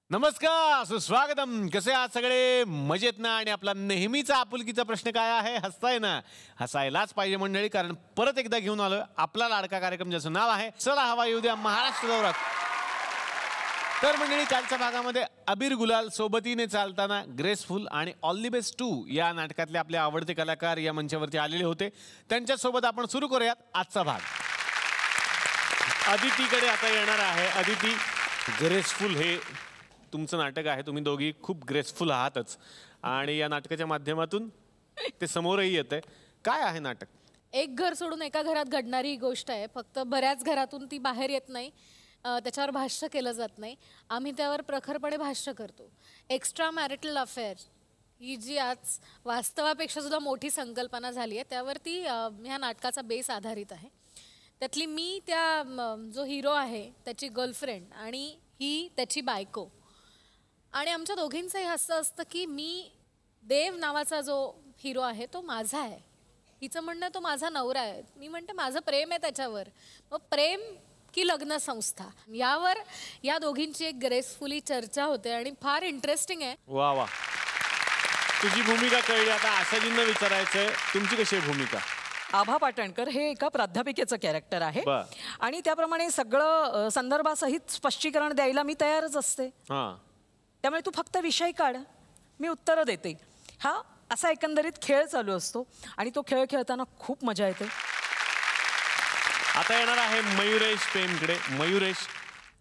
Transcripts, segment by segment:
नमस्कार, सुस्वागतम. कसे आहात सगळे? मजेत ना? आणि आपला नेहमीचा आपुलकीचा प्रश्न काय आहे? हसताय ना? हसायलाच पाहिजे मंडळी, कारण परत एकदा घेऊन आलोय आपला लाडका कार्यक्रम ज्याचं नाव आहे चला हवा येऊ द्या महाराष्ट्र दौरा. तर मंडळी, कालच्या भागामध्ये अबीर गुलाल सोबतीने चालताना, ग्रेसफुल आणि ऑल दी बेस्ट 2 या नाटकातले आपले आवडते कलाकार या मंचावरती आलेले होते. त्यांच्यासोबत आपण सुरू करूयात आजचा भाग. अदितीकडे आता येणार आहे. अदिती, ग्रेसफुल हे तुमचं नाटक आहे. तुम्ही दोघी खूप ग्रेसफुल आहातच आणि या नाटकाच्या माध्यमातून ते समोरही येतंय. काय आहे नाटक? एक घर सोडून एका घरात घडणारी ही गोष्ट आहे. फक्त बऱ्याच घरातून ती बाहेर येत नाही, त्याच्यावर भाष्य केलं जात नाही. आम्ही त्यावर प्रखरपणे भाष्य करतो. एक्स्ट्रा मॅरिटल अफेअर ही जी आज वास्तवापेक्षा सुद्धा मोठी संकल्पना झाली आहे, त्यावरती ह्या नाटकाचा बेस आधारित आहे. त्यातली मी त्या जो हिरो आहे त्याची गर्लफ्रेंड आणि ही त्याची बायको. आणि आमच्या दोघींचंही असं असतं की मी देव नावाचा जो हिरो आहे तो माझा आहे, हिचं म्हणणं तो माझा नवरा आहे, मी म्हणते माझं प्रेम आहे त्याच्यावर. मग प्रेम की लग्न संस्था, यावर या दोघींची एक ग्रेसफुली चर्चा होते आणि फार इंटरेस्टिंग आहे. वा वा, तुझी भूमिका कळली. आता आशाजींना विचारायचंय, तुमची कशी आहे भूमिका? आभा पाटणकर हे एका प्राध्यापिकेचं कॅरेक्टर आहे आणि त्याप्रमाणे सगळं संदर्भासहित स्पष्टीकरण द्यायला मी तयारच असते. त्यामुळे तू फक्त विषय काढ, मी उत्तरं देते. हा असा एकंदरीत खेळ चालू असतो आणि तो खेळ खेळताना खूप मजा येते. आता येणार आहे मयुरेश पेमकडे. मयुरेश,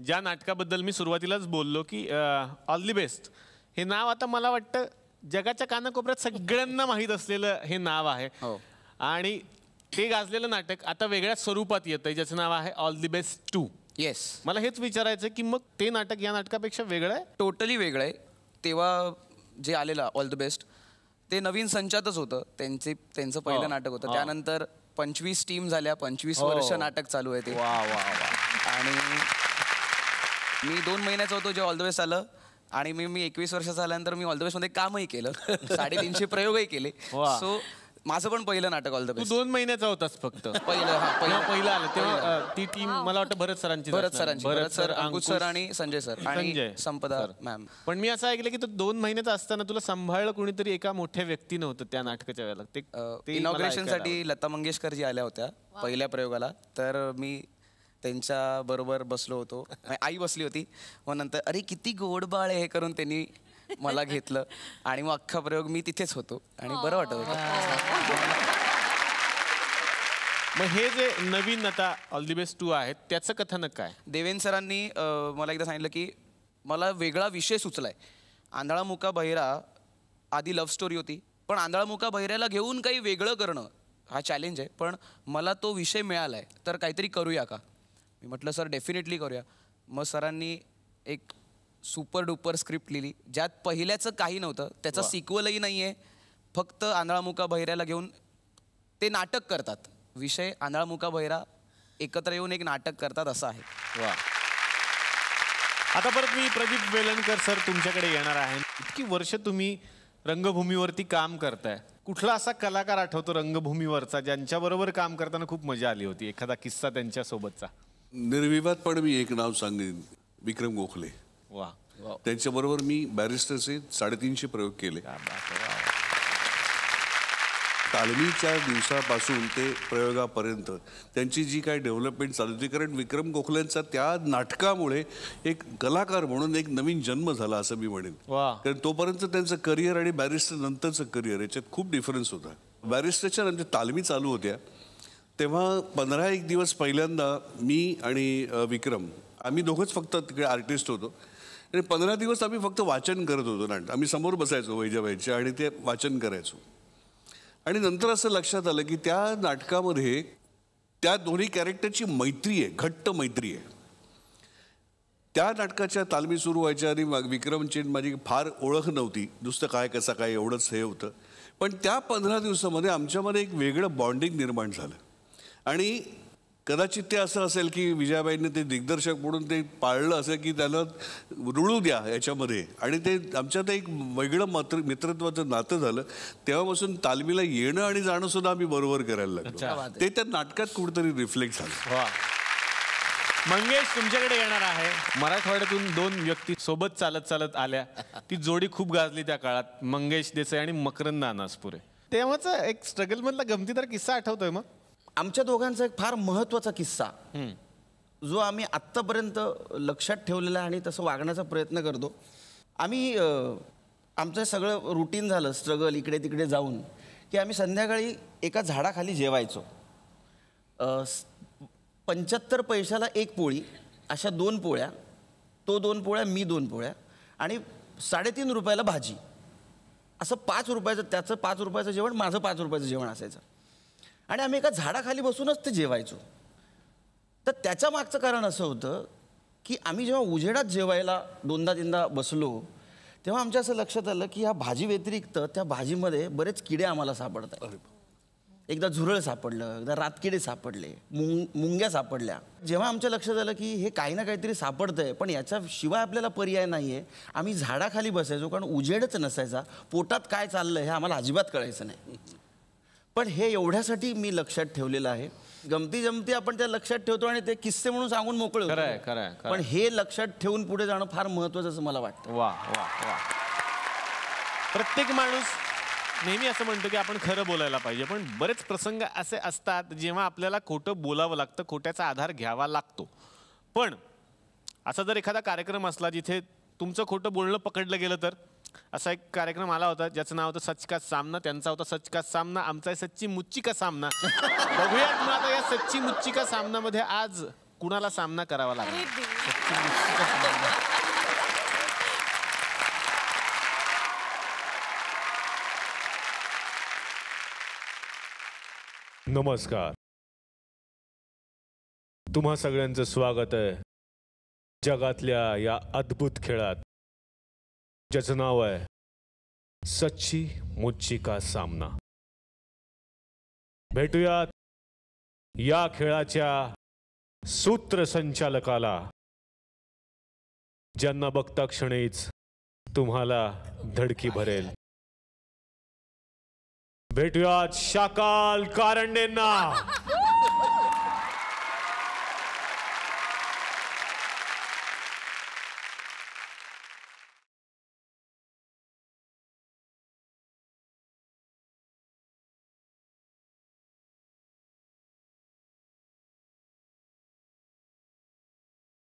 ज्या नाटकाबद्दल मी सुरुवातीलाच बोललो की ऑल दी बेस्ट, हे नाव आता मला वाटतं जगाच्या कानाकोपऱ्यात सगळ्यांना माहीत असलेलं हे नाव आहे. आणि ते गाजलेलं नाटक आता वेगळ्या स्वरूपात येतंय ज्याचं नाव आहे ऑल दी बेस्ट 2. येस, मला हेच विचारायचं की मग ते नाटक या नाटकापेक्षा वेगळं आहे? टोटली वेगळं आहे. तेव्हा जे आलेलं ऑल द बेस्ट ते नवीन संचातच होतं. त्यांचं पहिलं नाटक होतं. त्यानंतर 25 टीम झाल्या, 25 वर्ष नाटक चालू आहे ते. वा वा वा. आणि मी 2 महिन्याचा होतो जेव्हा ऑल द बेस्ट आलं. आणि मी 21 वर्षाचा आल्यानंतर मी ऑल द बेस्टमध्ये कामही केलं, 350 प्रयोगही केले. सो माझं पण पहिलं नाटक ऑल द बेस्ट. तू 2 महिन्याचा होतास फक्त? पहिलं आलं तेव्हा ती टीम मला वाटतं भरत सरांची. भरत सर, अंकुश सर आणि संजय सर आणि संपदा मॅम. पण मी असं ऐकलं की तो 2 महिन्याचा असताना तुला सांभाळलं कोणीतरी एका मोठ्या व्यक्तीनं होतं त्या नाटकाच्या वेळेला. ते इनॉग्रेशनसाठी लता मंगेशकर जी आल्या होत्या पहिल्या प्रयोगाला, तर मी त्यांच्या बरोबर बसलो होतो. आई बसली होती. मग नंतर अरे किती गोड बाळ हे करून त्यांनी मला घेतलं आणि मग अख्खा प्रयोग मी तिथेच होतो आणि बरं वाटत होतं. मग हे जे नवीन आता ऑल दी बेस्ट 2 आहे त्याचं कथानक काय? देवेन सरांनी मला एकदा सांगितलं की मला वेगळा विषय सुचलाय. आंधळा मुका बहिरा आधी लव्ह स्टोरी होती, पण आंधळा मुका बहिऱ्याला घेऊन काही वेगळं करणं हा चॅलेंज आहे. पण मला तो विषय मिळाला आहे, तर काहीतरी करूया का? मी म्हटलं सर डेफिनेटली करूया. मग सरांनी एक सुपर डुपर स्क्रिप्ट लिहिली, ज्यात पहिल्याचं काही नव्हतं, त्याचा सिक्वलही नाही आहे. फक्त आंधळा मुका बहिऱ्याला घेऊन ते नाटक करतात. विषय आंधळा मुका बहिरा एकत्र येऊन एक नाटक करतात असं आहे. वा. आता परत मी प्रदीप वेलणकर सर तुमच्याकडे येणार आहे. इतकी वर्ष तुम्ही रंगभूमीवरती काम करताय, कुठला असा कलाकार आठवतो रंगभूमीवरचा ज्यांच्याबरोबर काम करताना खूप मजा आली होती? एखादा किस्सा त्यांच्यासोबतचा? निर्विवादपणे मी एक नाव सांगेन, विक्रम गोखले. वा. त्यांच्याबरोबर मी बॅरिस्टरचे 350 प्रयोग केले. तालमीच्या दिवसापासून ते प्रयोगापर्यंत त्यांची जी काही डेव्हलपमेंट चालू होती, कारण विक्रम गोखलेंचा त्या नाटकामुळे एक कलाकार म्हणून एक नवीन जन्म झाला असं मी म्हणेन. कारण तोपर्यंत त्यांचं करिअर आणि बॅरिस्टर नंतरचं करिअर याच्यात खूप डिफरन्स होता. बॅरिस्टरच्या नंतर तालमी चालू होत्या तेव्हा 15 दिवस पहिल्यांदा मी आणि विक्रम आम्ही दोघंच फक्त तिकडे आर्टिस्ट होतो. आणि 15 दिवस आम्ही फक्त वाचन करत होतो नाटक. आम्ही समोर बसायचो वैजाबाईच्या आणि ते वाचन करायचो. आणि नंतर असं लक्षात आलं की त्या नाटकामध्ये त्या दोन्ही कॅरेक्टरची मैत्री आहे, घट्ट मैत्री आहे. त्या नाटकाच्या तालमी सुरू व्हायच्या आणि विक्रमची माझी फार ओळख नव्हती, नुसतं काय कसा काय एवढंच हे होतं. पण त्या 15 दिवसामध्ये आमच्यामध्ये एक वेगळं बॉन्डिंग निर्माण झालं. आणि कदाचित ते असं असेल की विजयाबाईंनी ते दिग्दर्शक म्हणून ते पाळलं असेल की त्याला रुळू द्या याच्यामध्ये, आणि ते आमच्यात एक वेगळं मित्रत्वाचं नातं झालं. तेव्हापासून तालमीला येणं आणि जाणं सुद्धा आम्ही बरोबर करायला लागलो. ते त्या नाटकात कुठेतरी रिफ्लेक्ट झालं. मंगेश तुमच्याकडे येणार आहे. मराठवाड्यातून 2 व्यक्ती सोबत चालत चालत आल्या. ती जोडी खूप गाजली त्या काळात, मंगेश देसाई आणि मकरंद अनासपुरे. तेव्हाचा एक स्ट्रगल मधला गमतीदार किस्सा आठवतोय मग? आमच्या दोघांचा एक फार महत्त्वाचा किस्सा जो आम्ही आत्तापर्यंत लक्षात ठेवलेला आहे आणि तसं वागण्याचा प्रयत्न करतो. आम्ही आमचं सगळं रुटीन झालं स्ट्रगल इकडे तिकडे जाऊन की आम्ही संध्याकाळी एका झाडाखाली जेवायचो. 75 पैशाला 1 पोळी, अशा 2 पोळ्या, तो 2 पोळ्या, मी 2 पोळ्या आणि 3.5 रुपयाला भाजी. असं 5 रुपयाचं, त्याचं 5 रुपयाचं जेवण, माझं 5 रुपयाचं जेवण असायचं. आणि आम्ही एका झाडाखाली बसूनच ते जेवायचो. तर त्याच्या मागचं कारण असं होतं की आम्ही जेव्हा उजेडात जेवायला 2दा-3दा बसलो तेव्हा आमच्या असं लक्षात आलं की ह्या भाजी व्यतिरिक्त त्या भाजीमध्ये बरेच किडे आम्हाला सापडतात. एकदा झुरळ सापडलं, एकदा रातकिडे सापडले, मुंग्या सापडल्या. जेव्हा आमच्या लक्षात आलं की हे काही ना काहीतरी सापडतंय पण याच्याशिवाय आपल्याला पर्याय नाही आहे, आम्ही झाडाखाली बसायचो कारण उजेडच नसायचा. पोटात काय चाललं हे आम्हाला अजिबात कळायचं नाही. पण हे एवढ्यासाठी मी लक्षात ठेवलेलं आहे. गमती जमती आपण त्या लक्षात ठेवतो आणि ते किस्से म्हणून सांगून मोकळे होतो. पण हे लक्षात ठेवून पुढे जाणं फार महत्त्वाचं असं मला वाटतं. वा वा वा. प्रत्येक माणूस नेहमी असं म्हणतो की आपण खरं बोलायला पाहिजे, पण बरेच प्रसंग असे असतात जेव्हा आपल्याला खोटं बोलावं लागतं, खोट्याचा आधार घ्यावा लागतो. पण असा जर एखादा कार्यक्रम असला जिथे तुमचं खोटं बोलणं पकडलं गेलं तर, असा एक कार्यक्रम आला होता ज्याचं नाव होतं सच का सामना. त्यांचा होता सच का सामना, आमचा आहे सच्ची मुच्ची का सामना. बघूयात मग आता या सच्ची मुच्ची का सामनामध्ये आज कुणाला सामना करावा लागेल. नमस्कार, तुम्हा सगळ्यांचं स्वागत आहे जगातल्या या अद्भुत खेळात ज्याचं नाव आहे सच्ची मुच्ची का सामना. भेटूयात या खेळाच्या सूत्रसंचालकाला, ज्यांना बघता क्षणीच तुम्हाला धडकी भरेल. भेटूयात शाकाल कारंडेंना.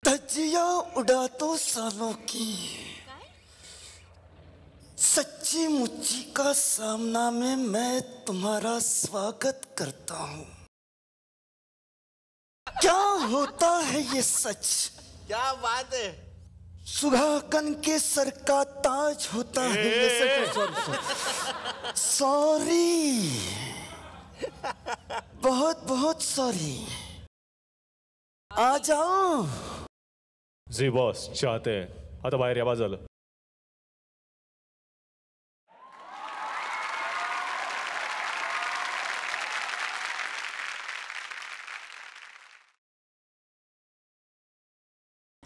धज्जियां उड़ातो सालों की सच्ची मुच्ची का सामना में मैं तुम्हारा स्वागत करता हूं. क्या होता है ये सच? क्या बात है. सुहागन के सर का ताज होता है ये सच. सॉरी, बहुत बहुत सॉरी. आ जाओ. जी बॉस चाहते हैं. आता बाहेर या बाजूला.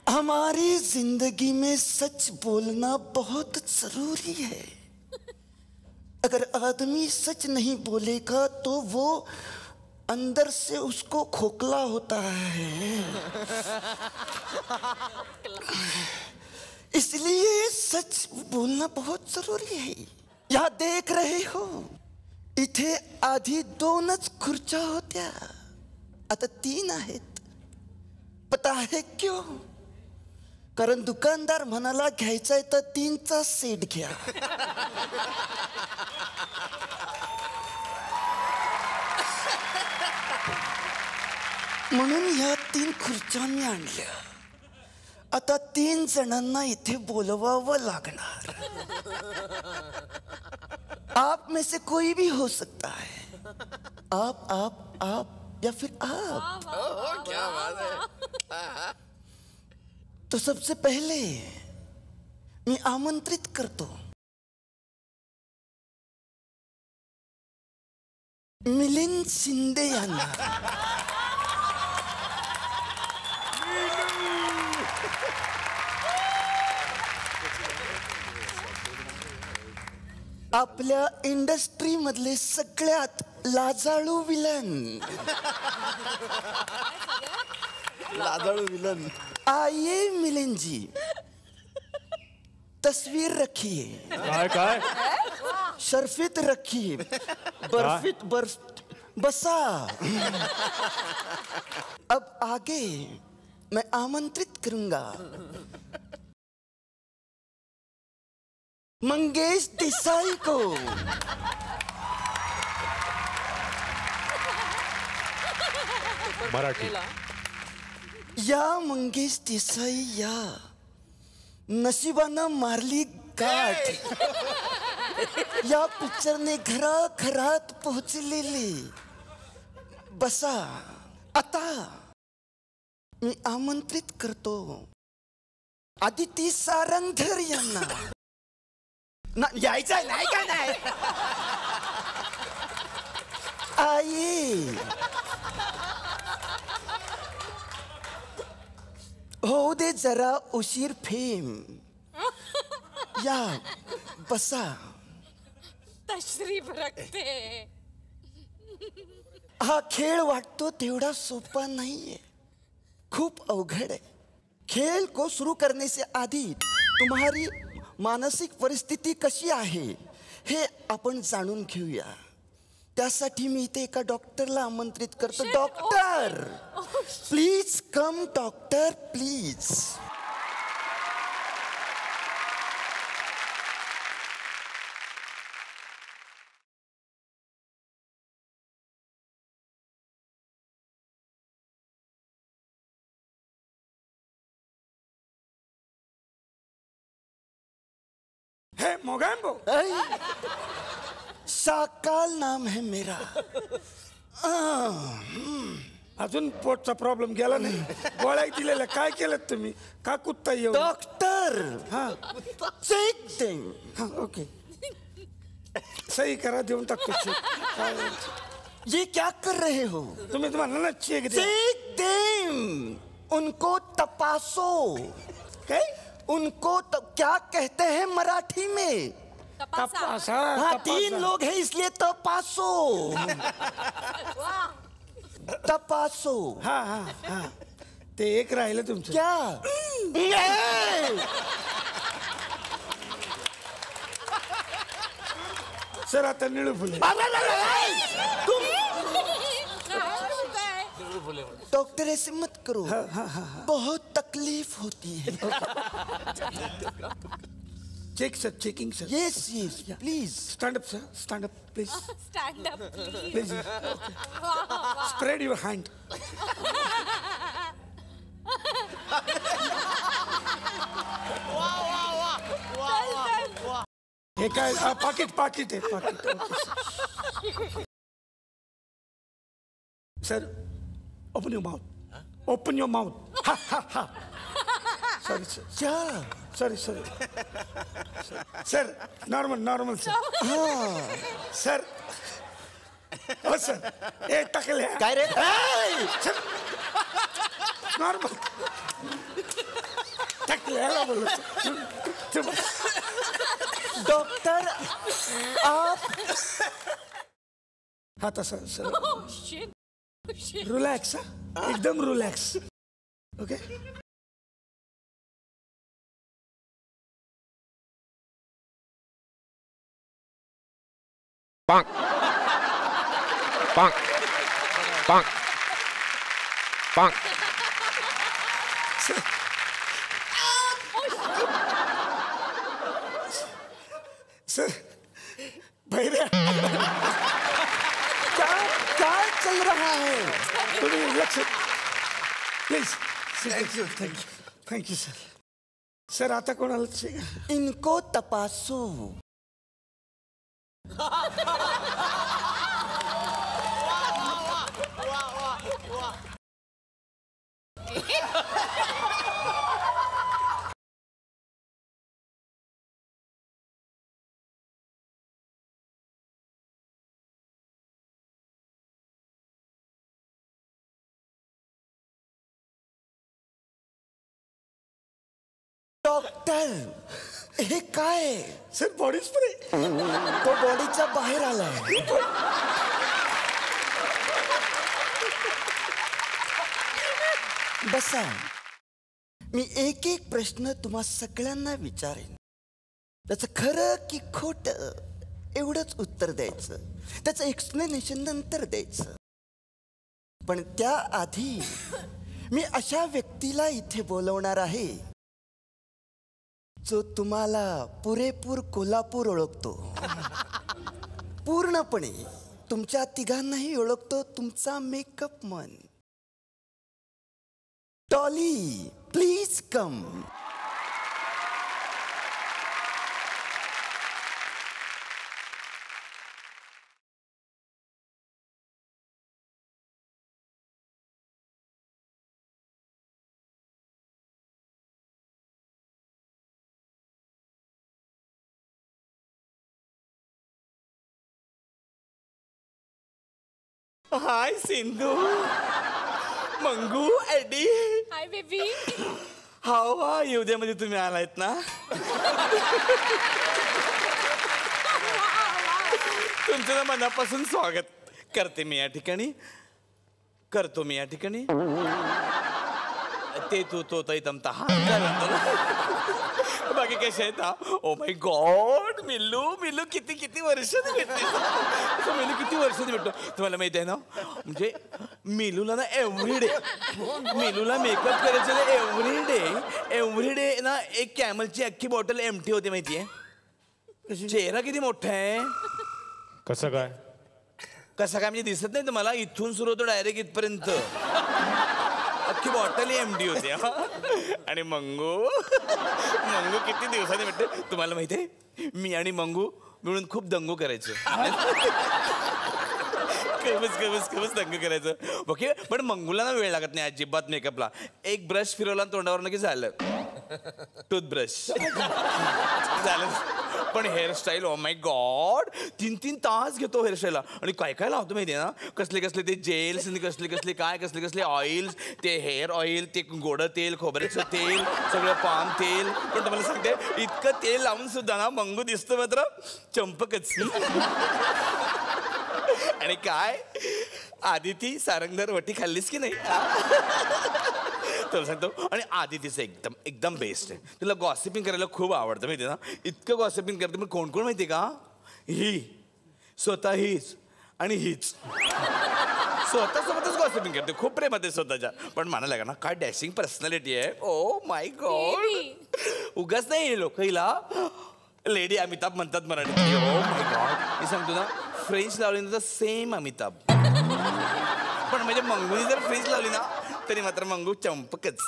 हमारी जिंदगी में सच बोलना बहुत जरूरी है. अगर आदमी सच नहीं बोलेगा तो वो अंदर से उसको खोखला होता है. इसलिए सच बोलना बहुत जरूरी है. या देख रहे हो, इथे आधी 2च खुर्च्या होत्या, आता 3 आहेत. पता है क्यों? कारण दुकानदार म्हणाला घ्यायचा आहे तर 3चा सेट घ्या. म्हणून ह्या 3 खुर्च्या मी आणल्या. आता 3 जणांना इथे बोलवावं लागणार. आप में से कोई भी हो सकता है. आप या फिर आप. क्या बात है. तो सबसे पहले मी आमंत्रित करतो मिलिंद शिंदे यांना. आपल्या इंडस्ट्री मधले सगळ्यात लाजाळू विलन. लाजाळू विलन. आइए मिलन जी, तस्वीर रखिए. काय शर्फित रखिए, बर्फित बर्फ. बसा. अब आगे मैं आमंत्रित करूंगा मंगेश देसाई को. मराठी. या मंगेश देसाई या, नशिबानं मारली गाठ. या पिक्चरने घराघरात पोहोचलेली. बसा. आता मी आमंत्रित करतो आदिती सारंगधर यांना. यायचं नाही का नाही. आई हो दे जरा उशीर फेम. या बसा. तशरीफ रखते. हा खेळ वाटतो तेवढा सोपा नाहीये, खूप अवघड है. खेल को शुरू करने से आधी तुम्हारी मानसिक परिस्थिती कशी आहे हे आपण जाणून घेऊया. त्यासाठी मी इथे एका डॉक्टरला आमंत्रित करतो. Doctor please come. Doctor please. है मोगैम्बो. शाकाल नाम है मेरा. अजून पोटचा प्रॉब्लेम गेला नाही. गोळ्या दिलेल्या काय केलं तुम्ही? का कुत्ता येऊ? डॉक्टर हा चेक दे. हा ओके, सही करा, देऊन टाकतो चेक. ये क्या कर रहे हो? तुम्ही तुम्हाला ना चेक दे. चेक दे. उनको तपासो. काय? उनको क्या कहते हैं मराठी में? तपास. हाँ, 3 लोग हैं इसलिए तपासो. तपासो. हा हा हा, ते एक राहिलं तुमचं. क्या? सर आता निळू फुले. डॉक्टर ऐसे मत करो. बहुत तकलीफ होती है. Check sir, checking sir. Yes yes please. Stand up sir, stand up please. Stand up please spread your hand. हे काय? पाकिट पाकिट आहे, पाकिट. Sir open your mouth. Open your mouth. हा हा हा. Sorry sir. क्या? Sorry sorry sir. Normal normal sir. Sir हो सर. ए टाकले काय रे? नॉर्मल टाकले. ह्याला बोललो डॉक्टर आप. हा तसं सर. रिलॅक्स. एकदम relax. Okay. Bonk. Bonk. Bonk. Bonk. Sir भैया क्या चल रहा है? तुम्ही लक्ष please. Thank you thank you thank you sir. Sir आता कोणाला? इनको तपासो. डॉक्टर हे काय? Sir body spray. तो बॉडीच्या बाहेर आलाय. बसा. मी एक एक प्रश्न तुम्हा सगळ्यांना विचारेन. त्याचं खरं की खोटं एवढंच उत्तर द्यायचं. त्याचं एक्सप्लेनेशन नंतर द्यायचं. पण त्याआधी मी अशा व्यक्तीला इथे बोलवणार आहे जो तुम्हाला पुरेपूर कोल्हापूर ओळखतो. पूर्णपणे तुमच्या तिघांनाही ओळखतो. तुमचा makeup man. Dolly, please come. Hi Sindhu, Mangu, Eddie. Hi baby. हाव हा येऊद्यामध्ये तुम्ही आलायत ना. तुमचं मनापासून स्वागत करते मी या ठिकाणी. करतो मी या ठिकाणी. ते तू तो तमता बाकी कसे आहेत हा. Oh my God, Millu Millu किती किती वर्षांनी भेटते. मिल्लू किती वर्षांनी भेटतो तुम्हाला माहिती आहे ना. म्हणजे मिलूला ना एव्हरीडे मिलूला मेकअप करायचं एव्हरीडे ना एक कॅमलची अख्खी बॉटल एम्प्टी होते माहितीये. चेहरा किती मोठा आहे. कसं काय म्हणजे दिसत नाही तुम्हाला. इथून सुरू होतो डायरेक्ट इथपर्यंत. अख्खी बॉटल एम्प्टी होती. आणि मंगू किती दिवसांनी भेटते तुम्हाला माहितीये. मी आणि मंगू मिळून खूप दंगू करायचो. कबस दंग करायचं. ओके, पण मंगूला ना वेळ लागत नाही अजिबात मेकअपला. एक ब्रश फिरवला तोंडावर नक्की झालं. टूथब्रश झालं. पण हेअरस्टाईल, ओ माय गॉड, 3-3 तास घेतो हेअरस्टाईलला. आणि काय काय लावतो माहिती आहे ना. कसले ते जेल्स आणि कसले ऑइल्स. ते हेअर ऑइल, ते गोडं तेल, खोबऱ्याचं तेल, सगळं पाम तेल. पण तुम्हाला सांगते इतकं तेल लावून सुद्धा ना मंगू दिसतो मात्र चंपकच. आणि काय आदिती सारंगधर वटी खाल्लीस की नाही तुला सांगतो. आणि आदितीचं एकदम बेस्ट आहे. तुला गॉसिपिंग करायला खूप आवडतं माहिती ना. इतकं गॉसिपिंग करते. पण कोण माहिती का. स्वतः हीच आणि हीच स्वतःसोबतच गॉसिपिंग करते. खूप प्रेमात आहे स्वतःच्या. पण म्हणायला का ना काय डॅशिंग पर्सनॅलिटी आहे. Oh my God. उगाच नाही लोक हिला लेडी अमिताभ म्हणतात मराठीत. Oh my God. मी सांगतो ना फ्रेंच लावली ना तर सेम अमिताभ. पण म्हणजे मंगूनी जर फ्रेंच लावली ना तरी मात्र मंगू चंपकच.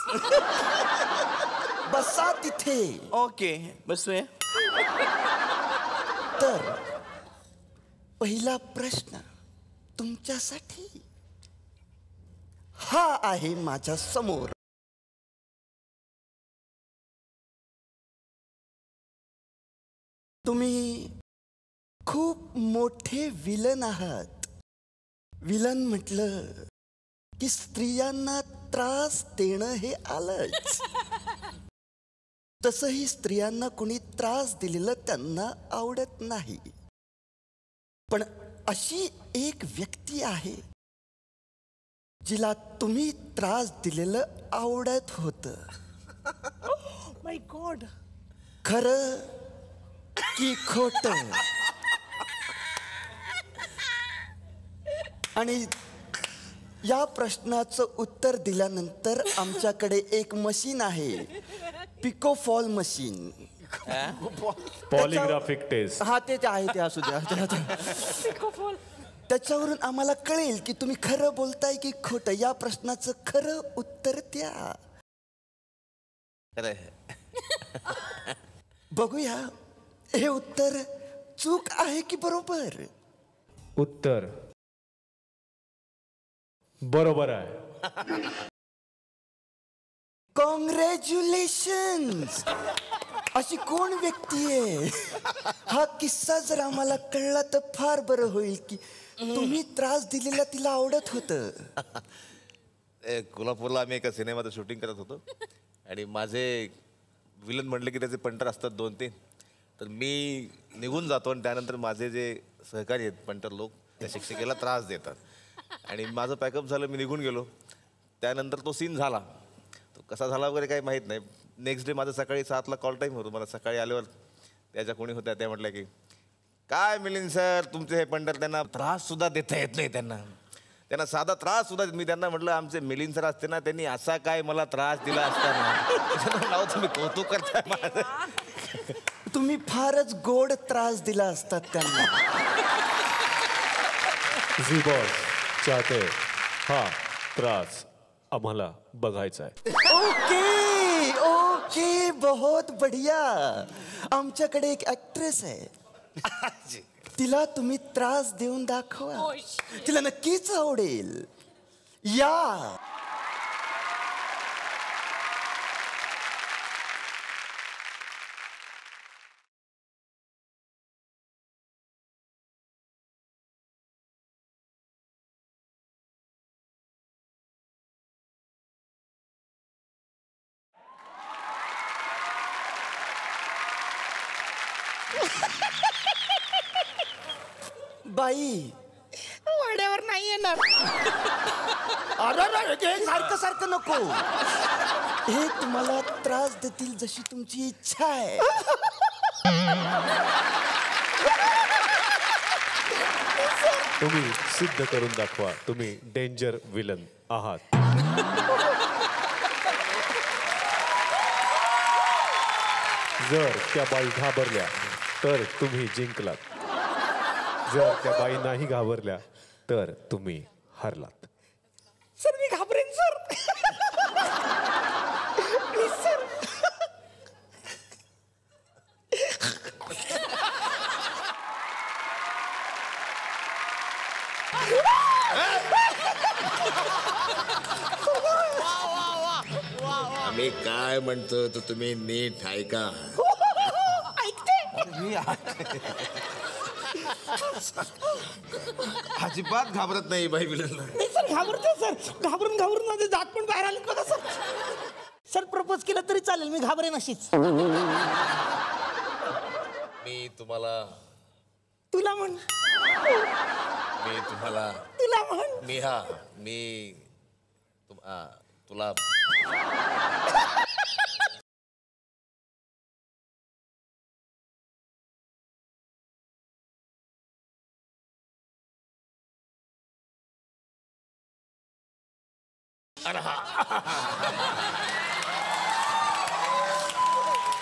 बसा तिथे. ओके बसूया. तर पहिला प्रश्न तुमच्यासाठी हा आहे माझ्या समोर. तुम्ही खूप मोठे विलन आहात. विलन म्हटलं की स्त्रियांना त्रास देणं हे आलंच. तसंही स्त्रियांना कोणी त्रास दिलेलं त्यांना आवडत नाही. पण अशी एक व्यक्ती आहे जिला तुम्ही त्रास दिलेलं आवडत होतं. माय गॉड. खरं की खोटं. आणि या प्रश्नाचं उत्तर दिल्यानंतर आमच्याकडे एक मशीन आहे, पिकोफॉल मशीन. पॉलिग्राफिक टेस्ट. हा ते आहे. ते असू द्या. त्याच्यावरून आम्हाला कळेल की तुम्ही खरं बोलताय की खोटं. या प्रश्नाचं खरं उत्तर द्या. बघूया हे उत्तर चूक आहे की बरोबर. उत्तर बरोबर आहे. कॉंग्रॅच्युलेशन्स. अशी कोण व्यक्ती आहे. हा किस्सा जर आम्हाला कळला तर फार बरं होईल की तुम्ही त्रास दिलेला तिला आवडत होतं. कोल्हापूरला आम्ही एका सिनेमाचं शूटिंग करत होतो आणि माझे विलन म्हणले की त्याचे पंटर असतात 2-3. तर मी निघून जातो आणि त्यानंतर माझे जे सहकारी आहेत पंटर लोक त्या शिक्षिकेला त्रास देतात. आणि माझं पॅकअप झालं, मी निघून गेलो. त्यानंतर तो सीन झाला कसा झाला वगैरे काही माहीत नाही. नेक्स्ट डे माझं सकाळी 7ला कॉल टाईम होतो. मला सकाळी आल्यावर त्याच्या कोणी होत्या त्या म्हटल्या की काय मिलिंद सर तुमचे हे पंढर त्यांना त्राससुद्धा देता येत नाही. त्यांना साधा त्रास सुद्धा. मी त्यांना म्हटलं आमचे मिलिंद सर असते ना त्यांनी असा काय मला त्रास दिला असता ना. तुम्ही कौतुक करताय माझं. तुम्ही फारच गोड त्रास दिला असतात त्यांना. झी बॉस चाहते हा त्रास आम्हाला बघायचा आहे. ओके ओके बहुत बढिया. आमच्याकडे एक ऍक्ट्रेस आहे, तिला तुम्ही त्रास देऊन दाखवा, तिला नक्कीच आवडेल. या बाई वाड्यावर नाही येणार. अरे सारखं सारखं नको. हे तुम्हाला त्रास देतील जशी तुमची इच्छा आहे. तुम्ही सिद्ध करून दाखवा तुम्ही डेंजर विलन आहात. जर त्या बाई घाबरल्या तर तुम्ही जिंकलात. जर त्या बाई नाही घाबरल्या तर तुम्ही हरलात. सर मी घाबरेन सर. Please sir. आम्ही काय म्हणतो तर तुम्ही नीट ऐका. अजिबात घाबरत नाही बाई विलनला. नाही सर घाबरते सर. घाबरून घाबरून माझे दात पण बाहेर आले बघा सर. सर प्रपोज केलं तरी चालेल, मी घाबरेन अशीच. मी तुम्हाला तुला म्हण. मी तुम्हाला तुला म्हण. मी तुला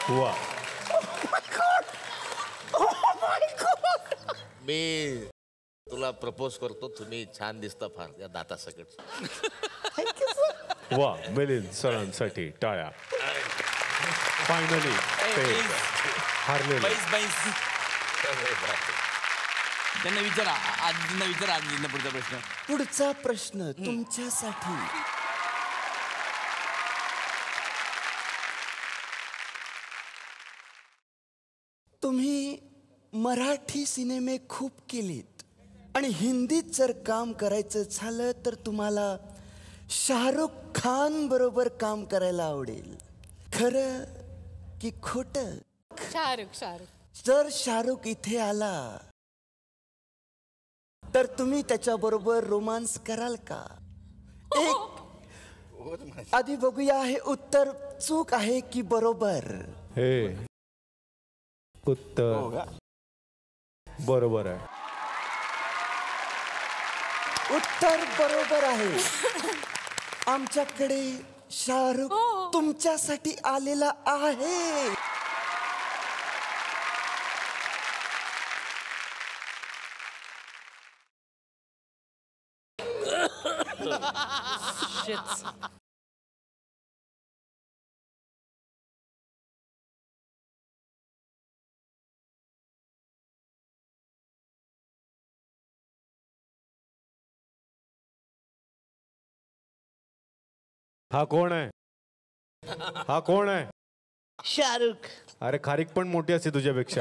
वा मी तुला प्रपोज करतो. तुम्ही छान दिसता फार या दातासकट. वा मिलिंद सरांसाठी टाळ्या. फायनली ते हारलेले. त्यांना विचारा आजींना विचारा. आजींना पुढचा प्रश्न. पुढचा प्रश्न तुमच्यासाठी. तुम्ही मराठी सिनेमे खूप केलेत आणि हिंदीत जर काम करायचं झालं तर तुम्हाला शाहरुख खान बरोबर काम करायला आवडेल. खरं की खोटं? शाहरुख. जर शाहरुख इथे आला तर तुम्ही त्याच्या बरोबर रोमांस कराल का? एक आधी बघूया हे उत्तर चूक आहे की बरोबर. हे उत्तर बरोबर आहे. उत्तर बरोबर आहे. आमच्याकडे शाहरुख तुमच्यासाठी आलेला आहे. हा कोण आहे? हा कोण आहे? शाहरुख. अरे खारीक पण मोठी असते तुझ्यापेक्षा.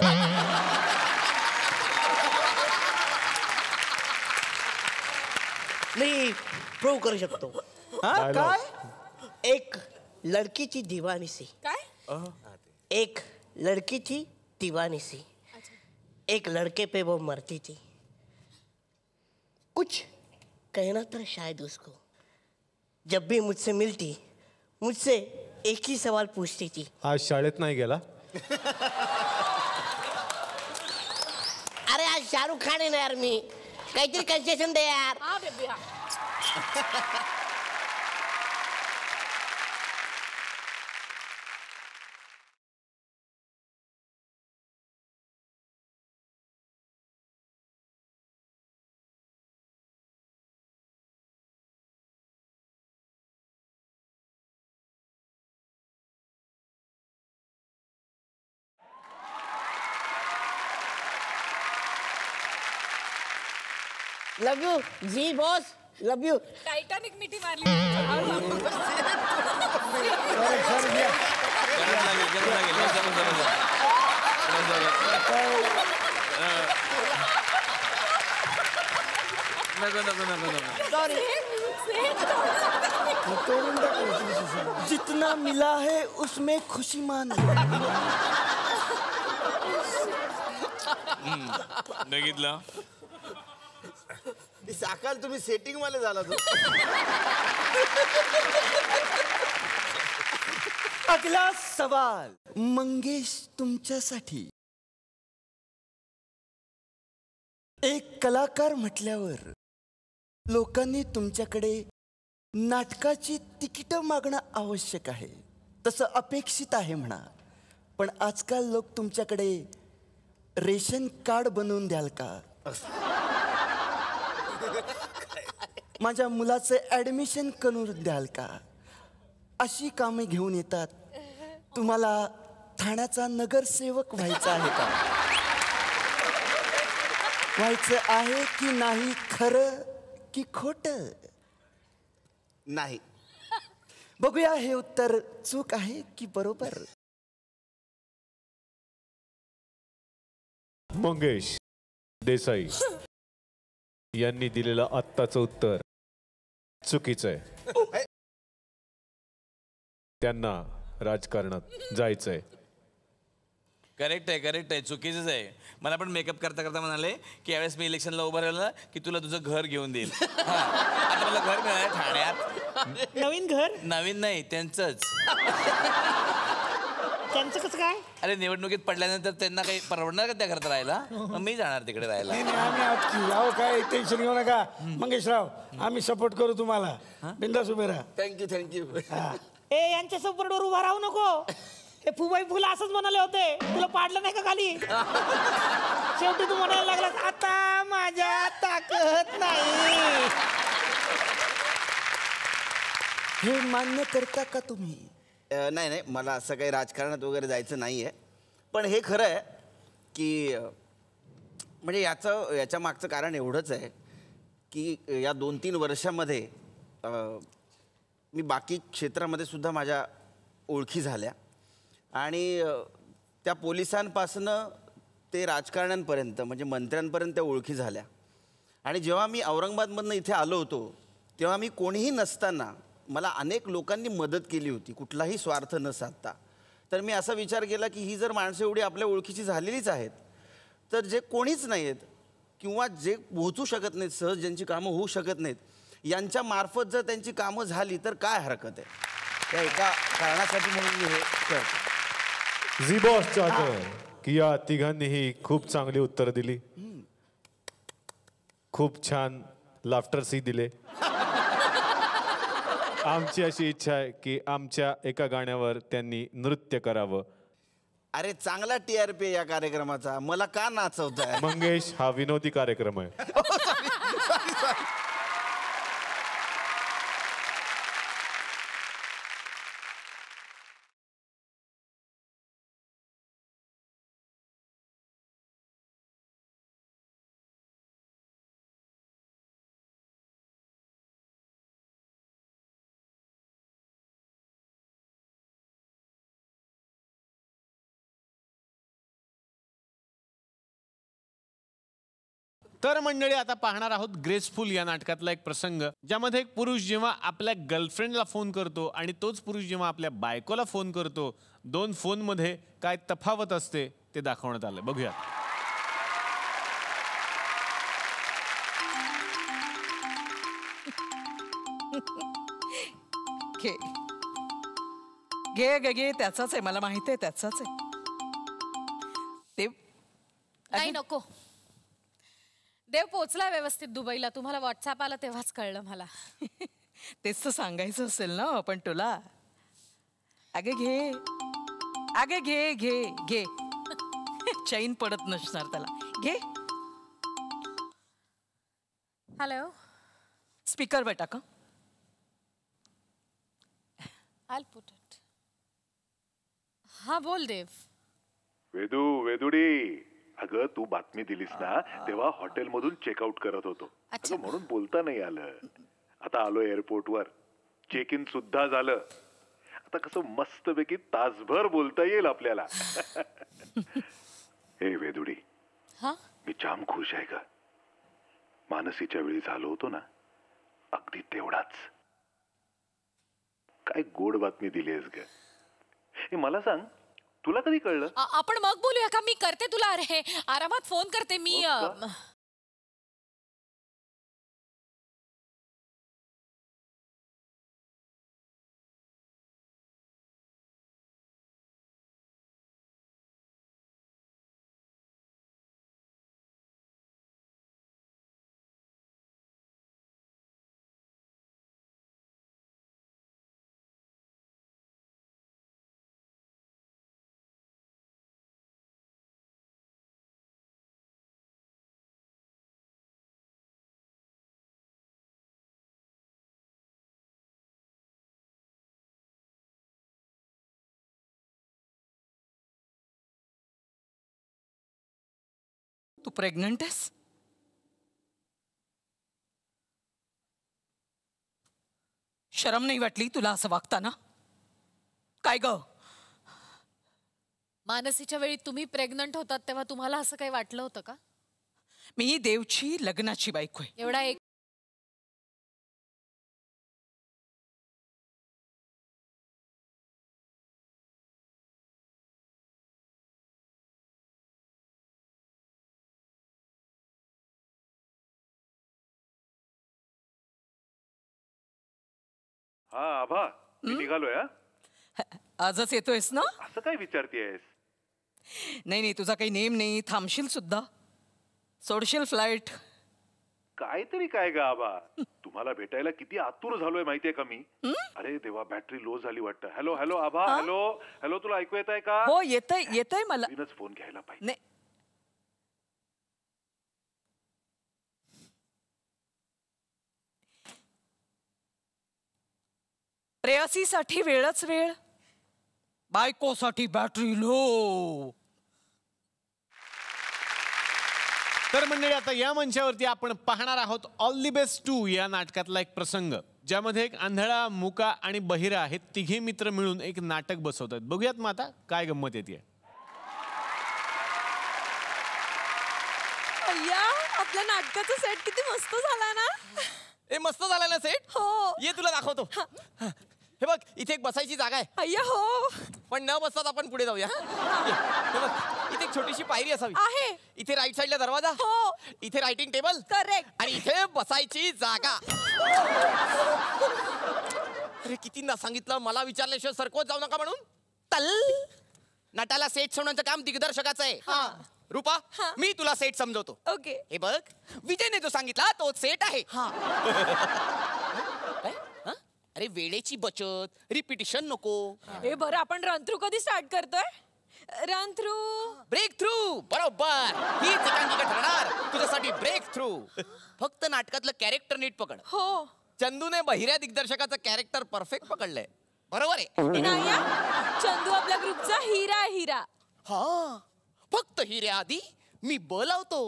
मी प्रूव्ह करू शकतो. काय? एक लडकीची दिवानीसी. काय? एक लड़की थी दीवानी सी. एक लड़के पे वो मरती थी. कुछ कहना था शायद उसको. जब भी मुझसे मिलती मुझसे एक ही सवाल पूछती थी. आज शाळेत नाही गेला? अरे आज शाहरुख खान आहे ना यार, मी काहीतरी कन्सेशन दे यार. हा बेबी हा. Love you ji boss, love you. Titanic मिठी मारली. जितना मिला है उसमें खुशी मानो. बघितलं साकाल तुम्ही सेटिंग वाले झाला तो. अगला सवाल मंगेश तुमच्यासाठी. एक कलाकार म्हटल्यावर लोकांनी तुमच्याकडे नाटकाची तिकीट मागणं आवश्यक आहे, तसं अपेक्षित आहे म्हणा. पण आजकाल लोक तुमच्याकडे रेशन कार्ड बनवून द्याल का? माझ्या मुलाचं ॲडमिशन करून द्याल का? अशी कामे घेऊन येतात. तुम्हाला ठाण्याचा नगरसेवक व्हायचं आहे का? व्हायचं आहे की नाही? खरं की खोटं? नाही. बघूया हे उत्तर चूक आहे की बरोबर. मंगेश देसाई यांनी दिलेलं आत्ताचं उत्तर चुकीचं आहे. त्यांना राजकारणात जायचंय. करेक्ट आहे, चुकीचंच आहे. मला पण मेकअप करता करता म्हणाले की यावेळेस मी इलेक्शनला उभं राहिलं की तुला तुझं घर घेऊन देईल. आता मला घर मिळालं ठाण्यात. नवीन घर? नवीन नाही, त्यांचंच. त्यांचं कसं काय? अरे निवडणुकीत पडल्यानंतर त्यांना काही परवडणार का त्या घरात राहायला? मग मी जाणार तिकडे राहायला. आम्ही आहोत की. अहो काय टेन्शन घेऊ नका मंगेशराव, आम्ही सपोर्ट करू तुम्हाला. बिंदास उभे राहा. थँक्यू. ए यांच्या सपोर्टवर उभा राहू नको. हे फुबाई फुलं असंच म्हणाले होते, तुला पाडलं नाही का खाली? शेवटी तू म्हणायला लागलास आता माझ्या ताकद नाही. हे मान्य करता का तुम्ही? नाही, मला असं काही राजकारणात वगैरे जायचं नाही आहे. पण हे खरं आहे की म्हणजे याच्या मागचं कारण एवढंच आहे की या 2-3 वर्षामध्ये मी बाकी क्षेत्रामध्ये सुद्धा माझ्या ओळखी झाल्या. आणि त्या पोलिसांपासनं ते राजकारण्यांपर्यंत म्हणजे मंत्र्यांपर्यंत त्या ओळखी झाल्या. आणि जेव्हा मी औरंगाबादमधनं इथे आलो होतो तेव्हा मी कोणीही नसताना मला अनेक लोकांनी मदत केली होती, कुठलाही स्वार्थ न साधता. तर मी असा विचार केला की ही जर माणसं एवढी आपल्या ओळखीची झालेलीच आहेत, तर जे कोणीच नाही आहेत किंवा जे पोहोचू शकत नाहीत, सहज ज्यांची कामं होऊ शकत नाहीत, यांच्या मार्फत जर त्यांची कामं झाली तर काय हरकत आहे. त्या एका कारणासाठी म्हणून मी हे करतो. झी बॉस चाहतं की या तिघांनीही खूप चांगली उत्तर दिली. खूप छान लाफ्टर्सही दिले. आमची अशी इच्छा आहे की आमच्या एका गाण्यावर त्यांनी नृत्य करावं. अरे चांगला TRP या कार्यक्रमाचा, मला का नाचवताय? मंगेश हा विनोदी कार्यक्रम आहे. तर मंडळी आता पाहणार आहोत ग्रेसफुल या नाटकातला एक प्रसंग, ज्यामध्ये एक पुरुष जेव्हा आपल्या गर्लफ्रेंडला फोन करतो आणि तोच पुरुष जेव्हा आपल्या बायकोला फोन करतो, दोन फोनमध्ये काय तफावत असते ते दाखवण्यात आलं. बघूया. घे घे घे, त्याचाच आहे, मला माहिती आहे त्याचाच आहे. ते नाही नको. देव पोचलाय व्यवस्थित दुबईला. तुम्हाला व्हॉट्सअप आला तेव्हाच कळलं मला. तेच तर सांगायचं असेल ना पण तुला. अगे घे, अगे घे घे घे. चैन पडत नसणार त्याला. घे. हॅलो. स्पीकर वर टाका. I'll put it. हा बोल देव. वेदुडी, अगं तू बातमी दिलीस ना तेव्हा हॉटेलमधून चेकआउट करत होतो. अगं म्हणून बोलता नाही आलं. आता आलो एअरपोर्टवर. चेक इन सुद्धा झालं. आता कसं मस्तपैकी तासभर बोलता येईल आपल्याला. हे वेदुडी, मी जाम खुश आहे ग. मानसीच्या वेळी झालो होतो ना अगदी तेवढाच. काय गोड बातमी दिली आहेस ग. हे मला सांग, तुला कधी कळलं? आपण मग बोलूया का? मी करते तुला. अरे आरामात फोन करते मी. तू प्रेग्नंट आहेस? शरम नाही वाटली तुला असं वागताना? काय ग? मानसीच्या वेळी तुम्ही प्रेग्नंट होतात तेव्हा तुम्हाला असं काही वाटलं होतं का? मी देवची लग्नाची बायको आहे. एवढा एक हा आभा, मी निघालोय. आजच येतोयस ना? असं काय विचारतेयस? नाही नाही, तुझा काही नेम नाही. थांबशील सुद्धा, सोडशील फ्लाईट. काहीतरी काय ग आबा, तुम्हाला भेटायला किती आतुर झालोय माहितीये का मी. अरे देवा, बॅटरी लो झाली वाटतं. हॅलो हॅलो आबा. हॅलो हॅलो, तुला ऐकू येत आहे का? हो येतंय येतंय मला. फोन घ्यायला पाहिजे. नाही, प्रेयसीसाठी वेळच वेळ, बायकोसाठी बॅटरी लो. तर मंडळी, आता या मंचावरती आपण पाहणार आहोत ऑल दी बेस्ट 2 या नाटकातला एक प्रसंग, ज्यामध्ये एक आंधळा, मुका आणि बहिरा हे तिघे मित्र मिळून एक नाटक बसवतात. बघूयात मग आता काय गंमत येते. अय्या, आपल्या नाटकाचा सेट किती मस्त झाला ना. ए मस्त झाला ना सेट. हो, ये तुला दाखवतो. हे बघ, इथे एक बसायची जागा आहे. अय्या हो, पण न बसतात आपण पुढे जाऊया. हे बघ, इथे एक छोटीशी पायरी असावी. आहे. इथे राईट साइडला दरवाजा. हो. इथे रायटिंग टेबल. करेक्ट. आणि इथे बसायची जागा. अरे कितींदा सांगितलं मला विचारल्याशिवाय सरकवत जाऊ नका म्हणून. तल नटाला सेट सोडण्याचं काम दिग्दर्शकाचं आहे. रूपा, मी तुला सेट समजवतो. ओके. हे बघ, विजयने जो सांगितला तो सेट आहे. अरे वेळेची बचत, रिपिटिशन नको. हे बरं, आपण रन थ्रू कधी स्टार्ट करतोय? Run through, breakthrough. बरोबर, हीच एकांकिका ठरणार तुझ्यासाठी. Breakthrough. फक्त नाटकातलं कॅरेक्टर नीट पकड. हो. चंदूने बहिऱ्या दिग्दर्शकाचं कॅरेक्टर परफेक्ट पकडलंय. बरोबर आहे. नाही, चंदू आपल्या ग्रुपचा हिरा आहे. हिरा. हा, फक्त हिऱ्या आधी मी बोलावतो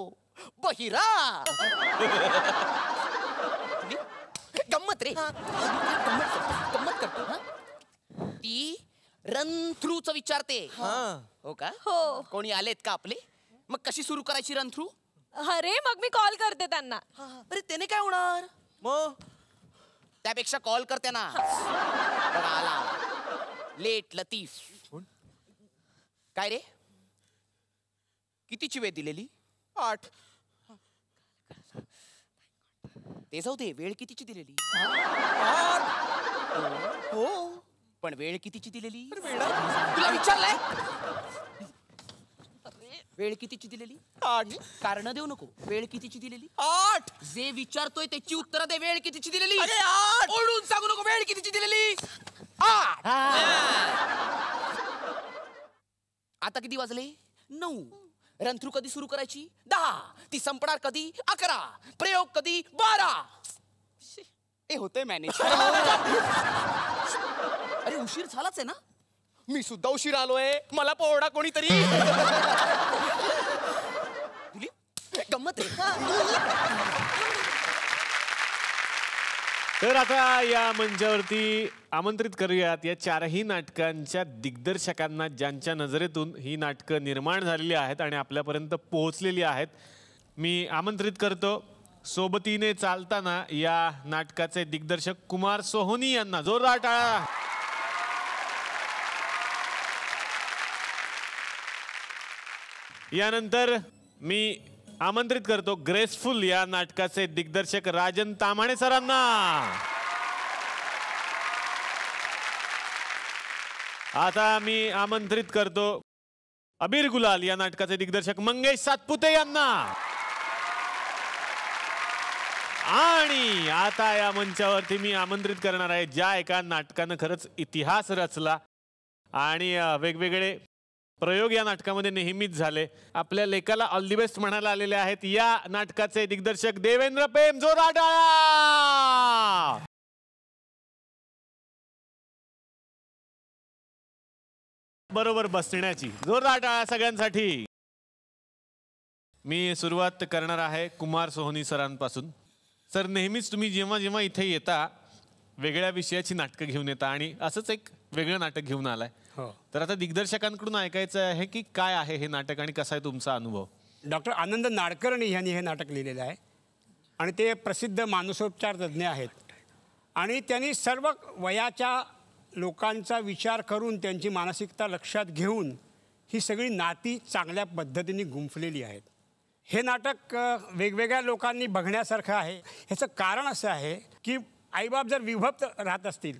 बहिरा. गंमत रे, गंमत करतो. ती रन थ्रूच विचारते. हो का? हो. कोणी आलेत का आपले? मग कशी सुरू करायची रन थ्रू? अरे मग मी कॉल करते त्यांना. अरे त्याने काय होणार? मग त्यापेक्षा कॉल करते ना. आला लेट लतीफ. काय रे, कितीची वेळ दिलेली? 8. ते जाऊ दे, वेळ कितीची दिलेली? 8. हो, पण वेळ कितीची दिलेली? तुला विचारलंय वेळ कितीची दिलेली? 8. कारण देऊ नको. वेळ कितीची दिलेली? 8. जे विचारतोय त्याची उत्तर दे. वेळ कितीची दिलेली? 8. ओढून सांगू नको. वेळ कितीची दिलेली? 8. आता किती वाजले? 9. रंथरू कधी सुरू करायची? 10. ती संपणार कधी? 11. प्रयोग कधी? 12. हे होते मॅनेज. अरे उशीर झालाच आहे ना? मी सुद्धा उशीर आलोय. मला पोहडा कोणीतरी. गंमत तर आता या मंचावरती आमंत्रित करूयात या चारही नाटकांच्या दिग्दर्शकांना, ज्यांच्या नजरेतून ही नाटकं निर्माण झालेली आहेत आणि आपल्यापर्यंत पोहोचलेली आहेत. मी आमंत्रित करतो सोबतीने चालताना या नाटकाचे दिग्दर्शक कुमार सोहोनी यांना. जोरदार टाळ्या. यानंतर मी आमंत्रित करतो ग्रेसफुल या नाटकाचे दिग्दर्शक राजन तामाणे सरांना. आता मी आमंत्रित करतो अबीर गुलाल या नाटकाचे दिग्दर्शक मंगेश सातपुते यांना. आणि आता या मंचावरती मी आमंत्रित करणार आहे ज्या एका नाटकानं खरंच इतिहास रचला आणि वेगवेगळे प्रयोग या नाटकामध्ये नेहमीच झाले. आपल्या लेखाला ऑल दी बेस्ट म्हणायला आलेले आहेत या नाटकाचे दिग्दर्शक देवेंद्र पेम. जोरदार टाळ्या. बरोबर बसण्याची. जोरदार टाळ्या सगळ्यांसाठी. मी सुरुवात करणार आहे कुमार सोहोनी सरांपासून. सर, नेहमीच तुम्ही जेव्हा जेव्हा इथे येता वेगळ्या विषयाची नाटकं घेऊन येता आणि असंच एक वेगळं नाटक घेऊन आलाय. तर आता दिग्दर्शकांकडून ऐकायचं आहे की काय आहे हे नाटक आणि कसा आहे तुमचा अनुभव? डॉक्टर आनंद नाडकर्णी यांनी हे नाटक लिहिलेलं आहे आणि ते प्रसिद्ध मानसोपचार तज्ज्ञ आहेत आणि त्यांनी सर्व वयाच्या लोकांचा विचार करून त्यांची मानसिकता लक्षात घेऊन ही सगळी नाती चांगल्या पद्धतीने गुंफलेली आहेत. हे नाटक वेगवेगळ्या लोकांनी बघण्यासारखं आहे. ह्याचं कारण असं आहे की आईबाप जर विभक्त राहत असतील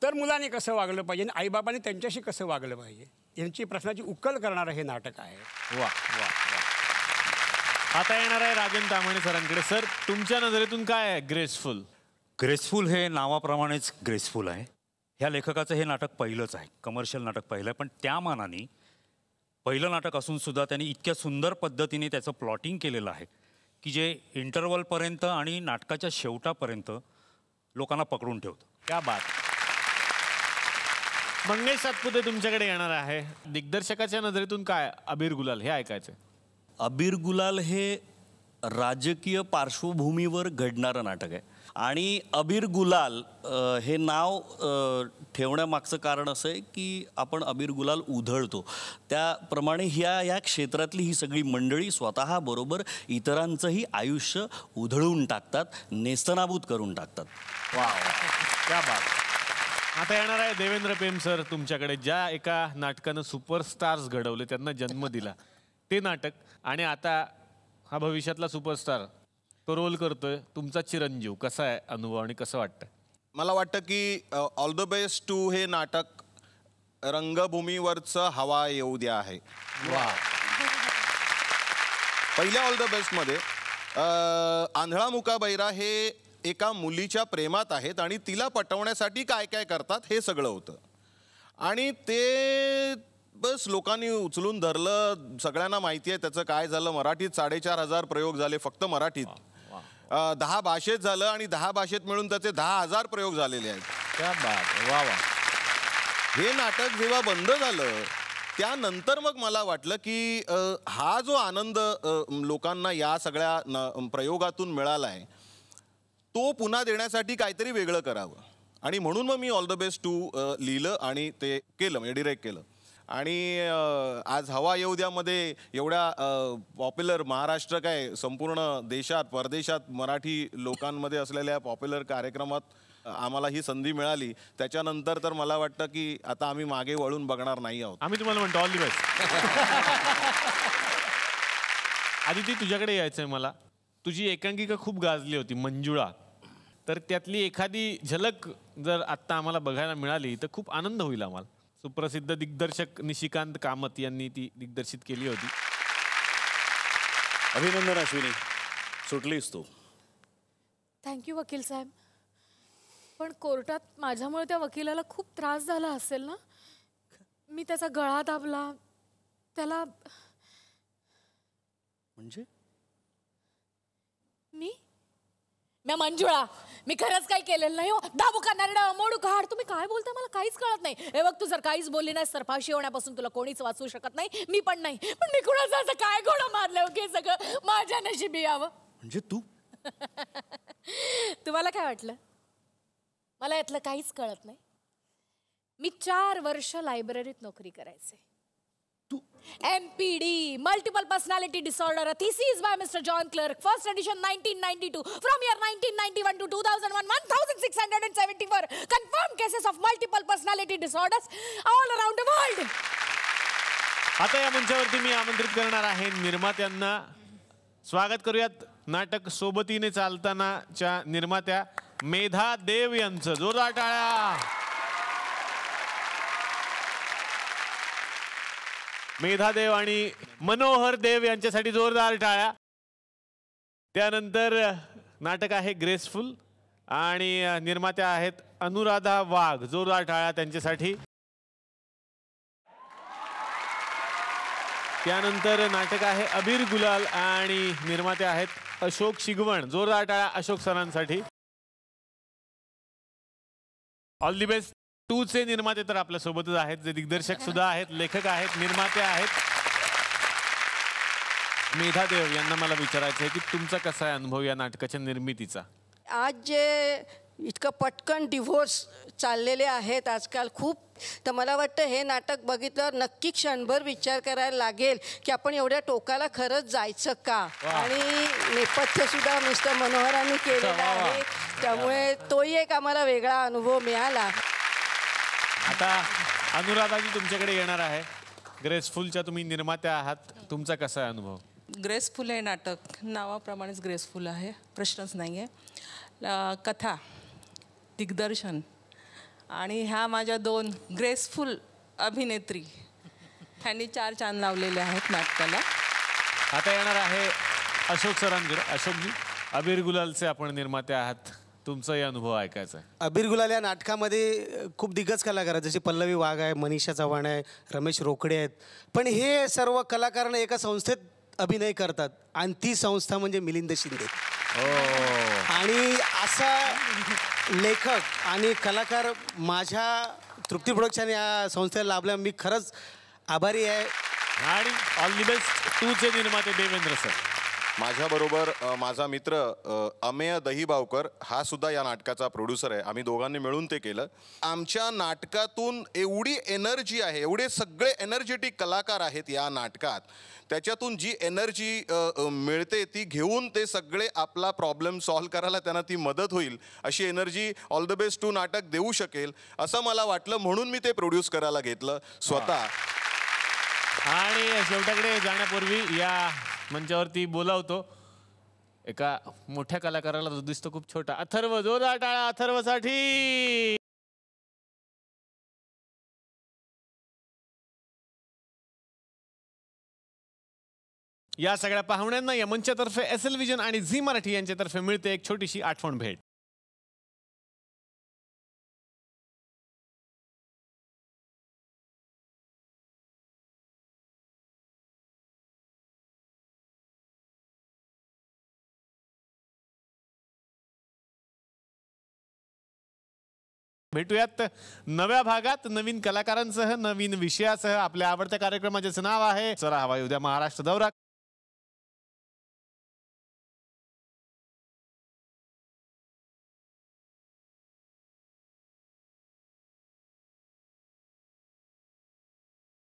तर मुलांनी कसं वागलं पाहिजे आणि आईबापांनी त्यांच्याशी कसं वागलं पाहिजे यांची प्रश्नाची उकल करणारं हे नाटक आहे. वा वा. आता येणार आहे राजन तामाणे सरांकडे. सर, तुमच्या नजरेतून काय आहे ग्रेसफुल? ग्रेसफुल हे नावाप्रमाणेच ग्रेसफुल आहे. ह्या लेखकाचं हे नाटक पहिलंच आहे, कमर्शियल नाटक पहिलं आहे. पण त्या मानाने पहिलं नाटक असून सुद्धा त्यांनी इतक्या सुंदर पद्धतीने त्याचं प्लॉटिंग केलेलं आहे की जे इंटरवलपर्यंत आणि नाटकाच्या शेवटापर्यंत लोकांना पकडून ठेवतं. क्या बात. मंगेश सातपुते तुमच्याकडे येणार आहे. दिग्दर्शकाच्या नजरेतून काय अबीर गुलाल हे ऐकायचं? अबीर गुलाल हे राजकीय पार्श्वभूमीवर घडणारं नाटक आहे आणि अबीर गुलाल हे नाव ठेवण्यामागचं कारण असं आहे की आपण अबीर गुलाल उधळतो त्याप्रमाणे या क्षेत्रातली ही सगळी मंडळी स्वतःबरोबर इतरांचंही आयुष्य उधळून टाकतात, नेस्तनाबूत करून टाकतात. वा, क्या बात. आता येणार आहे देवेंद्र पेम सर तुमच्याकडे. ज्या एका नाटकानं सुपरस्टार्स घडवले, त्यांना जन्म दिला, ते नाटक, आणि आता हा भविष्यातला सुपरस्टार तो रोल करतोय तुमचा चिरंजीव. कसा आहे अनुभव आणि कसं वाटतं? मला वाटतं की ऑल द बेस्ट टू हे नाटक रंगभूमीवरचं हवा येऊ द्या आहे. वा. पहिल्या ऑल द बेस्टमध्ये आंधळा मुका बहिरा हे एका मुलीच्या प्रेमात आहेत आणि तिला पटवण्यासाठी काय काय करतात हे सगळं होतं आणि ते बस लोकांनी उचलून धरलं. सगळ्यांना माहिती आहे त्याचं काय झालं. मराठीत 4,500 प्रयोग झाले फक्त मराठीत. 10 भाषेत झालं आणि 10 भाषेत मिळून त्याचे 10,000 प्रयोग झालेले आहेत. क्या बात. वा वा. हे नाटक जेव्हा बंद झालं त्यानंतर मग मला वाटलं की हा जो आनंद लोकांना या सगळ्या प्रयोगातून मिळाला आहे तो पुन्हा देण्यासाठी काहीतरी वेगळं करावं आणि म्हणून मग मी ऑल द बेस्ट टू लिहिलं आणि ते केलं, म्हणजे डिरेक्ट केलं. आणि आज हवा येऊ द्यामध्ये एवढ्या पॉप्युलर महाराष्ट्र काय संपूर्ण देशात परदेशात मराठी लोकांमध्ये असलेल्या पॉप्युलर कार्यक्रमात आम्हाला ही संधी मिळाली. त्याच्यानंतर तर मला वाटतं की आता आम्ही मागे वळून बघणार नाही आहोत. आम्ही तुम्हाला म्हणतो ऑल दी बेस्ट. आदिती, तुझ्याकडे यायचंय मला. तुझी एकांकिका खूप गाजली होती, मंजुळा. तर त्यातली एखादी झलक जर आत्ता आम्हाला बघायला मिळाली तर खूप आनंद होईल आम्हाला. सुप्रसिद्ध दिग्दर्शक निशिकांत कामत यांनी ती दिग्दर्शित केली होती. अभिनंदन अश्विनी, सुटलीस तू. थँक्यू वकील साहेब. पण कोर्टात माझ्यामुळे त्या वकिलाला खूप त्रास झाला असेल ना? मी त्याचा गळा दाबला, त्याला. म्हणजे मी मंजुळा, मी खरंच काही केलेलं नाही हो. दाबू का नरडा मोडू काढ, तुम्ही काय बोलता मला काहीच कळत नाही. हे बघ, तू जर काहीच बोलली नाही तर फाशी होण्यापासून तुला कोणीच वाचवू शकत नाही, मी पण नाही. पण मी कुणाचं असं काय घोडं मारलं की सगळं माझ्या नशिबी यावं? म्हणजे तू तुम्हाला काय वाटलं मला यातलं काहीच कळत नाही? मी 4 वर्ष लायब्ररीत नोकरी करायचे. MPD, multiple personality disorder, thesis by Mr. John Clerk, first edition 1992, from year 1991 to 2001, 1674 confirmed cases of multiple personality disorders all around the world. आता या मंचावरती मी आमंत्रित करणार आहे निर्मात्यांना. स्वागत करूयात नाटक सोबतीने चालतानाच्या निर्मात्या मेधा देव यांचं. जोरदार टाळ्या. मेधा देव आणि मनोहर देव यांच्यासाठी जोरदार टाळ्या. त्यानंतर नाटक आहे ग्रेसफुल आणि निर्मात्या आहेत अनुराधा वाघ. जोरदार टाळ्या त्यांच्यासाठी. त्यानंतर नाटक आहे अबीर गुलाल आणि निर्मात्या आहेत अशोक शिगवण. जोरदार टाळ्या अशोक सरांसाठी. All the best. 2 चे निर्माते तर आपल्या सोबतच आहेत, जे दिग्दर्शक सुद्धा आहेत, लेखक आहेत, निर्माते आहेत. मेधा देव यांना मला विचारायचं आहे की तुमचा कसा आहे अनुभव या नाटकाच्या निर्मितीचा? आज जे इतकं पटकन डिव्होर्स चाललेले आहेत आजकाल खूप, तर मला वाटतं हे नाटक बघितल्यावर नक्की क्षणभर विचार करायला लागेल की आपण एवढ्या टोकाला खरंच जायचं का. आणि नेपथ्य सुद्धा मिस्टर मनोहरांनी केलेलं आहे, त्यामुळे तोही एक आम्हाला वेगळा अनुभव मिळाला. आता अनुराधाजी तुमच्याकडे येणार आहे. ग्रेसफुलच्या तुम्ही निर्मात्या आहात, तुमचा कसा आहे अनुभव? ग्रेसफुल आहे नाटक, नावाप्रमाणेच ग्रेसफुल आहे, प्रश्नच नाही आहे. कथा, दिग्दर्शन आणि ह्या माझ्या 2 ग्रेसफुल अभिनेत्री, ह्यांनी 4 चांद लावलेले आहेत नाटकाला. आता येणार आहे अशोक सरांकडे. अशोकजी, अबीर गुलालचे आपण निर्माते आहात, तुमचाही अनुभव ऐकायचा आहे. अबीर गुलाल या नाटकामध्ये खूप दिग्गज कलाकार आहेत, जसे पल्लवी वाघ आहे, मनीषा चव्हाण आहे, रमेश रोकडे आहेत. पण हे सर्व कलाकारांना एका संस्थेत अभिनय करतात आणि ती संस्था म्हणजे मिलिंद शिंदे. आणि असा लेखक आणि कलाकार माझ्या तृप्ती प्रोडक्शन या संस्थेला लाभल्या, मी खरंच आभारी आहे. आणि ऑल दी बेस्ट. 2 चे निर्माते देवेंद्र सर. माझ्याबरोबर माझा मित्र अमेय दहीबावकर हा सुद्धा या नाटकाचा प्रोड्युसर आहे. आम्ही दोघांनी मिळून ते केलं. आमच्या नाटकातून एवढी एनर्जी आहे, एवढे सगळे एनर्जेटिक कलाकार आहेत या नाटकात. त्याच्यातून जी एनर्जी मिळते ती घेऊन ते सगळे आपला प्रॉब्लेम सॉल्व्ह करायला त्यांना ती मदत होईल अशी एनर्जी ऑल द बेस्ट 2 नाटक देऊ शकेल असं मला वाटलं, म्हणून मी ते प्रोड्यूस करायला घेतलं स्वतः. आणि शेवटाकडे जाण्यापूर्वी या मंचावरती बोलावतो एका मोठ्या कलाकाराला, जो दिसतो खूप छोटा, अथर्व. जोरदार टाळ्या अथर्वसाठी. या सगळ्या पाहुण्यांना या मंचातर्फे SL विजन आणि झी मराठी यांच्यातर्फे मिळते एक छोटीशी आठवण भेट. भेटूयात नव्या भागात नवीन कलाकारांसह, नवीन विषयासह. आपल्या आवडत्या कार्यक्रमाचे नाव आहे चला हवा उद्या महाराष्ट्र दौरा.